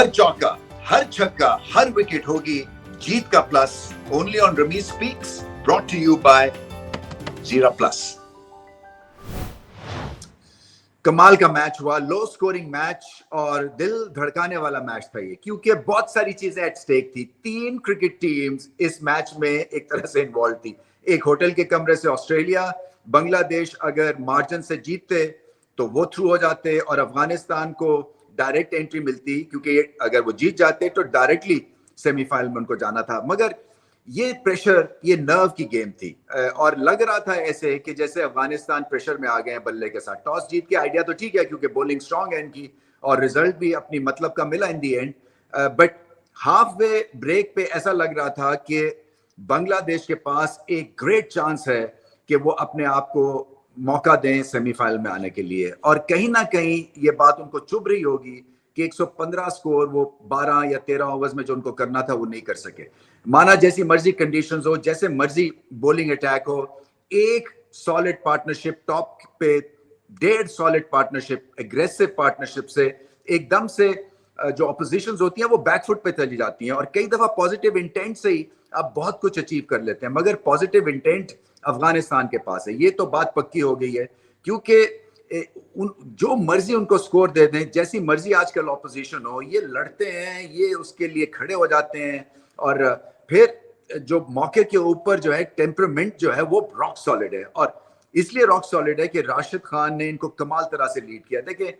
हर चौका, हर छक्का, हर विकेट होगी जीत का plus. Only on Ramiz speaks, brought to you by Zeera plus. कमाल का मैच हुआ, लो स्कोरिंग मैच और दिल धड़काने वाला मैच था ये, क्योंकि बहुत सारी चीजें एट स्टेक थी। 3 क्रिकेट टीम्स इस मैच में एक तरह से इन्वॉल्व थी। एक होटल के कमरे से ऑस्ट्रेलिया, बांग्लादेश अगर मार्जिन से जीतते तो वो थ्रू हो जाते और अफगानिस्तान को डायरेक्ट एंट्री मिलती, क्योंकि अगर वो जीत जाते तो डायरेक्टली सेमीफाइनल में उनको जाना था। मगर ये प्रेशर, ये नर्व की गेम थी और लग रहा था ऐसे कि जैसे अफगानिस्तान प्रेशर में आ गए हैं बल्ले के साथ। टॉस जीत के आइडिया तो ठीक है क्योंकि बॉलिंग स्ट्रांग है इनकी और रिजल्ट भी अपनी मतलब का मिला in the end, but half way break पे ऐसा लग रहा था कि बांग्लादेश के पास एक ग्रेट चांस है कि वो अपने आप को मौका दें सेमीफाइनल में आने के लिए। और कहीं ना कहीं ये बात उनको चुभ रही होगी कि 115 स्कोर वो 12 या 13 ओवर्स में जो उनको करना था वो नहीं कर सके। माना जैसी मर्जी कंडीशंस हो, जैसे मर्जी बॉलिंग अटैक हो, एक सॉलिड पार्टनरशिप टॉप पे, 1.5 सॉलिड पार्टनरशिप, एग्रेसिव पार्टनरशिप से एकदम से जो ऑपोजिशन होती हैं वो बैकफुट पे चली जाती हैं। और कई दफा पॉजिटिव इंटेंट से ही आप बहुत कुछ अचीव कर लेते हैं, मगर पॉजिटिव इंटेंट अफगानिस्तान के पास है, ये तो बात पक्की हो गई है। क्योंकि जो मर्जी उनको स्कोर दे दें, जैसी मर्जी आजकल ऑपोजिशन हो, ये लड़ते हैं, ये उसके लिए खड़े हो जाते हैं। और फिर जो मौके के ऊपर जो है टेम्परामेंट जो है वो रॉक सॉलिड है, और इसलिए रॉक सॉलिड है कि राशिद खान ने इनको कमाल तरह से लीड किया। देखिए,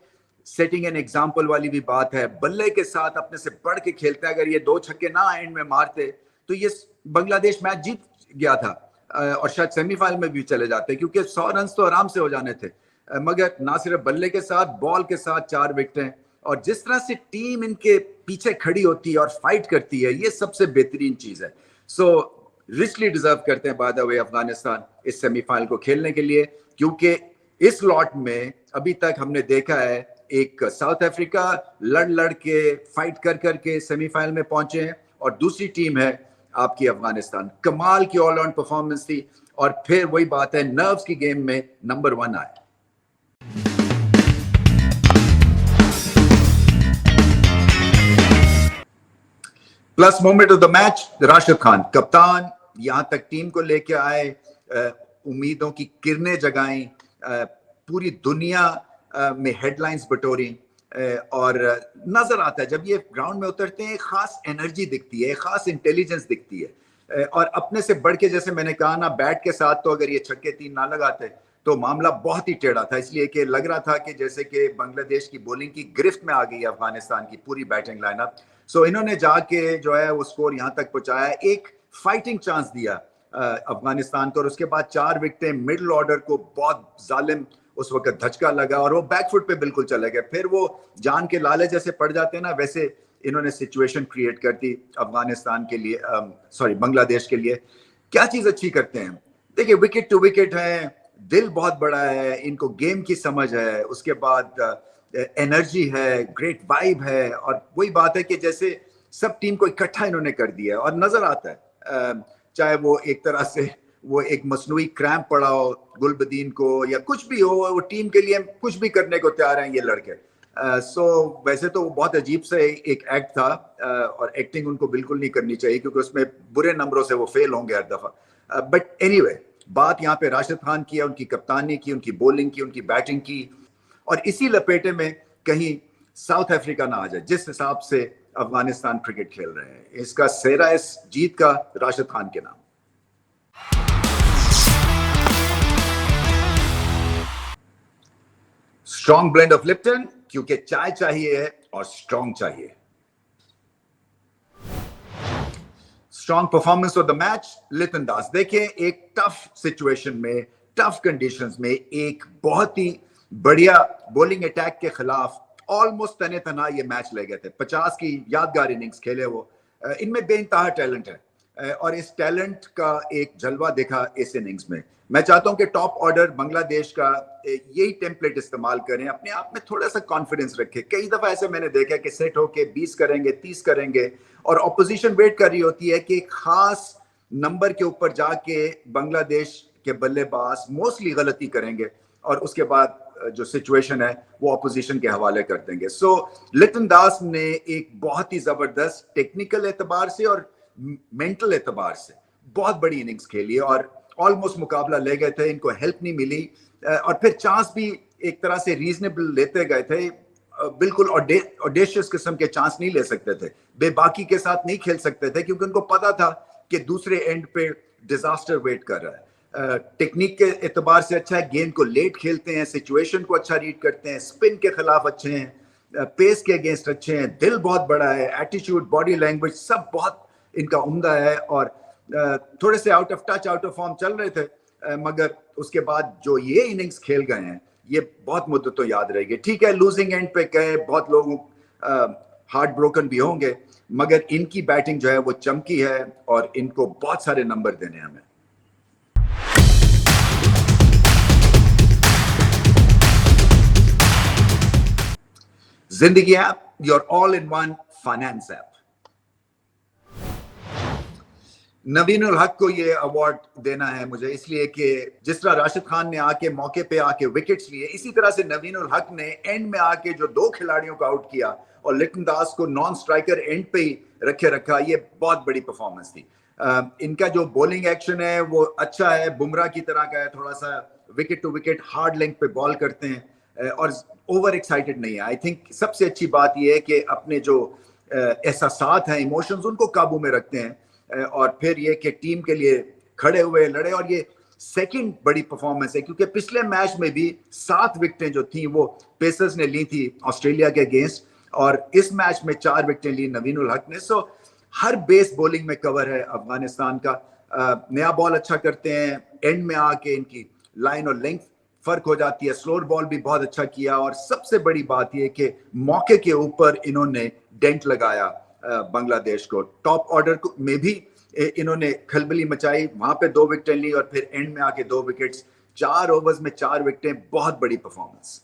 सेटिंग एन एग्जाम्पल वाली भी बात है, बल्ले के साथ अपने से बढ़ के खेलते हैं। अगर ये 2 छक्के ना एंड में मारते तो ये बांग्लादेश मैच जीत गया था और शायद सेमीफाइनल में भी चले जाते, क्योंकि 100 रन तो आराम से हो जाने थे। मगर ना सिर्फ बल्ले के साथ, बॉल के साथ 4 विकेटें, और जिस तरह से टीम इनके पीछे खड़ी होती है और फाइट करती है, ये सबसे बेहतरीन चीज है। सो रिचली डिजर्व करते हैं बाय द वे अफगानिस्तान इस सेमीफाइनल को खेलने के लिए, क्योंकि इस लॉट में अभी तक हमने देखा है एक साउथ अफ्रीका लड़ के फाइट कर करके सेमीफाइनल में पहुंचे हैं, और दूसरी टीम है आपकी अफगानिस्तान। कमाल की ऑल राउंड परफॉर्मेंस थी, और फिर वही बात है, नर्व्स की गेम में नंबर 1 आए। Plus moment of the match, Rashid Khan कप्तान, यहां तक टीम को लेके आए, उम्मीदों की किरणें जगाई, पूरी दुनिया में हेडलाइंस बटोरी, और नजर आता है जब ये ग्राउंड में उतरते हैं, खास एनर्जी दिखती है, खास इंटेलिजेंस दिखती है। और अपने से बढ़ के, जैसे मैंने कहा ना, बैट के साथ तो अगर ये छक्के 3 ना लगाते तो मामला बहुत ही टेढ़ा था, इसलिए कि लग रहा था कि जैसे कि बांग्लादेश की बॉलिंग की गिरफ्त में आ गई अफगानिस्तान की पूरी बैटिंग लाइनअप। सो इन्होंने जाके जो है वो स्कोर यहां तक पहुंचाया, एक फाइटिंग चांस दिया अफगानिस्तान को, और उसके बाद 4 विकेटें मिडिल ऑर्डर को बहुत जालिम उस वक्त धचका लगा और वो बैकफुट पे बिल्कुल चले गए। फिर वो जान के लाले जैसे पड़ जाते हैं ना, वैसे इन्होंने सिचुएशन क्रिएट कर दी अफगानिस्तान के लिए, सॉरी बांग्लादेश के लिए। क्या चीज अच्छी करते हैं, देखिए विकेट टू विकेट है, दिल बहुत बड़ा है, इनको गेम की समझ है, उसके बाद एनर्जी है, ग्रेट वाइब है, और वही बात है कि जैसे सब टीम को इकट्ठा इन्होंने कर दिया है। और नजर आता है चाहे वो एक तरह से वो एक मसनूई क्रैम्प पड़ा हो गुलबदीन को या कुछ भी हो, वो टीम के लिए कुछ भी करने को तैयार हैं ये लड़के। सो वैसे तो वो बहुत अजीब से एक एक्ट था, और एक्टिंग उनको बिल्कुल नहीं करनी चाहिए क्योंकि उसमें बुरे नंबरों से वो फेल होंगे हर दफा। बट एनीवे, बात यहाँ पे राशिद खान की है, उनकी कप्तानी की, उनकी बॉलिंग की, उनकी बैटिंग की, और इसी लपेटे में कहीं साउथ अफ्रीका ना आ जाए जिस हिसाब से अफगानिस्तान क्रिकेट खेल रहे हैं। इसका सेहरा इस जीत का राशिद खान के नाम। स्ट्रॉन्ग ब्लेंड ऑफ लिप्टन, क्योंकि चाय चाहिए और स्ट्रॉन्ग चाहिए। Strong performance of the match, Liton Das. देखिए, एक टफ सिचुएशन में, टफ कंडीशंस में एक बहुत ही बढ़िया बॉलिंग अटैक के खिलाफ ऑलमोस्ट तने तना ये मैच ले गए थे। 50 की यादगार इनिंग्स खेले वो। इनमें बेइंतहा टैलेंट है और इस टैलेंट का एक जलवा देखा इस इनिंग्स में। मैं चाहता हूं कि टॉप ऑर्डर बांग्लादेश का यही टेम्पलेट इस्तेमाल करें, अपने आप में थोड़ा सा कॉन्फिडेंस रखें। कई दफा ऐसे मैंने देखा कि सेट होके 20 करेंगे, 30 करेंगे, और ऑपोजिशन वेट कर रही होती है कि एक खास नंबर के ऊपर जाके बांग्लादेश के बल्लेबाज मोस्टली गलती करेंगे और उसके बाद जो सिचुएशन है वो ऑपोजिशन के हवाले कर देंगे। सो लिटन दास ने एक बहुत ही जबरदस्त टेक्निकल एतबार से और मेंटल एतबार से बहुत बड़ी इनिंग्स खेली और ऑलमोस्ट मुकाबला ले गए थे, इनको हेल्प नहीं मिली और फिर चांस भी एक तरह से रीजनेबल लेते गए थे, बिल्कुल ऑडेशियस किस्म के चांस नहीं ले सकते थे, बेबाकी के साथ नहीं खेल सकते थे क्योंकि उनको पता था कि दूसरे एंड पे डिजास्टर वेट कर रहा है। टेक्निक के एतबार से अच्छा है, गेंद को लेट खेलते हैं, सिचुएशन को अच्छा रीड करते हैं, स्पिन के खिलाफ अच्छे हैं, पेस के अगेंस्ट अच्छे हैं, दिल बहुत बड़ा है, एटीट्यूड, बॉडी लैंग्वेज सब बहुत इनका उम्दा है और थोड़े से out of touch, out of form चल रहे थे, मगर उसके बाद जो ये इनिंग्स खेल गए हैं ये बहुत मुद्दत तो याद रहेगी। ठीक है, लूजिंग एंड पे गए, बहुत लोग हार्ट ब्रोकन भी होंगे, मगर इनकी बैटिंग जो है वो चमकी है और इनको बहुत सारे नंबर देने हैं हमें। Zindagi app, your all in one finance app. Naveen ul Haq को ये अवार्ड देना है मुझे, इसलिए कि जिस तरह राशिद खान ने आके मौके पे आके विकेट्स लिए, इसी तरह से नवीन उल हक ने एंड में आके जो 2 खिलाड़ियों को आउट किया और लिटन दास को नॉन स्ट्राइकर एंड पे ही रखा, ये बहुत बड़ी परफॉर्मेंस थी। इनका जो बॉलिंग एक्शन है वो अच्छा है, बुमराह की तरह का है, थोड़ा सा wicket to wicket hard length पे बॉल करते हैं और ओवर एक्साइटेड नहीं है। आई थिंक सबसे अच्छी बात यह है कि अपने जो एहसासात हैं, इमोशंस, उनको काबू में रखते हैं और फिर ये कि टीम के लिए खड़े हुए, लड़े। और ये सेकंड बड़ी परफॉर्मेंस है क्योंकि पिछले मैच में भी 7 विकेटें जो थी वो पेसर्स ने ली थी ऑस्ट्रेलिया के अगेंस्ट और इस मैच में 4 विकेटें ली नवीन उल हक ने। सो हर बेस बॉलिंग में कवर है अफगानिस्तान का। नया बॉल अच्छा करते हैं, एंड में आके इनकी लाइन और लेंथ फर्क हो जाती है, स्लोअर बॉल भी बहुत अच्छा किया और सबसे बड़ी बात यह कि मौके के ऊपर इन्होंने डेंट लगाया बांग्लादेश को। टॉप ऑर्डर में भी इन्होंने खलबली मचाई, वहां पे 2 विकेटें ली और फिर एंड में आके 2 विकेट्स, 4 ओवर्स में 4 विकेटें, बहुत बड़ी परफॉर्मेंस।